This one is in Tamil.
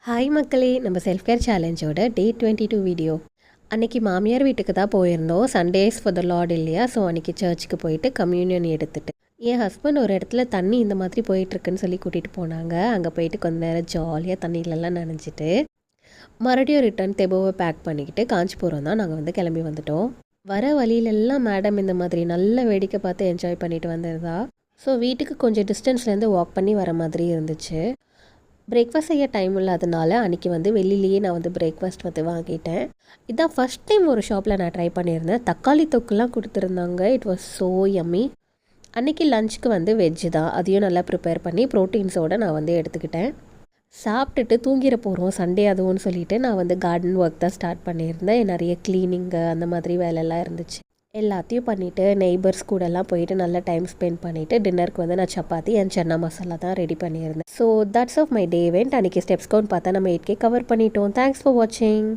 ஹாய் மக்களே, நம்ம செல்ஃப் கேர் சேலஞ்சோட டே 22 வீடியோ. அன்றைக்கி மாமியார் வீட்டுக்கு தான் போயிருந்தோம். சண்டேஸ் ஃபார் த லார்ட் இல்லையா? ஸோ அன்றைக்கி சர்ச்சுக்கு போயிட்டு கம்யூனியன் எடுத்துட்டு என் ஹஸ்பண்ட் ஒரு இடத்துல தண்ணி இந்த மாதிரி போயிட்டுருக்குன்னு சொல்லி கூட்டிகிட்டு போனாங்க. அங்கே போயிட்டு கொஞ்ச நேரம் ஜாலியாக தண்ணியிலலாம் நனைஞ்சிட்டு மறுபடியும் ரிட்டர்ன் தெபோவை பேக் பண்ணிக்கிட்டு காஞ்சிபுரம் தான் நாங்கள் கிளம்பி வந்துட்டோம். வர வழியிலெல்லாம் மேடம் இந்த மாதிரி நல்ல வேடிக்கை பார்த்து என்ஜாய் பண்ணிட்டு வந்ததா. ஸோ வீட்டுக்கு கொஞ்சம் டிஸ்டன்ஸ்லேருந்து வாக் பண்ணி வர மாதிரி இருந்துச்சு. பிரேக்ஃபாஸ்ட் செய்ய டைம் இல்லாதனால அன்றைக்கி வெளியிலேயே நான் பிரேக்ஃபாஸ்ட் வாங்கிட்டேன். இதான் ஃபஸ்ட் டைம் ஒரு ஷாப்பில் நான் ட்ரை பண்ணியிருந்தேன். தக்காளி தொக்குலாம் கொடுத்துருந்தாங்க. It was so yummy. அன்றைக்கி லஞ்சுக்கு வெஜ்ஜு தான். அதையும் நல்லா ப்ரிப்பேர் பண்ணி ப்ரோட்டீன்ஸோடு நான் எடுத்துக்கிட்டேன். சாப்பிட்டுட்டு தூங்கிட போகிறோம் சண்டே அதுவும்னு சொல்லிவிட்டு நான் கார்டன் ஒர்க் தான் ஸ்டார்ட் பண்ணியிருந்தேன். நிறைய க்ளீனிங்கு அந்த மாதிரி வேலையெல்லாம் இருந்துச்சு. எல்லாத்தையும் பண்ணிவிட்டு நெய்பர்ஸ் கூடலாம் போயிட்டு நல்லா டைம் ஸ்பெண்ட் பண்ணிவிட்டு டின்னருக்கு நான் சப்பாத்தி அண்ட் சன்னா மசாலா தான் ரெடி பண்ணியிருந்தேன். So that's of my day event. அன்றைக்கி ஸ்டெப்ஸ் கவுண்ட் பார்த்தா நம்ம 8K கவர் பண்ணிட்டோம். தேங்க்ஸ் ஃபார் வாட்சிங்.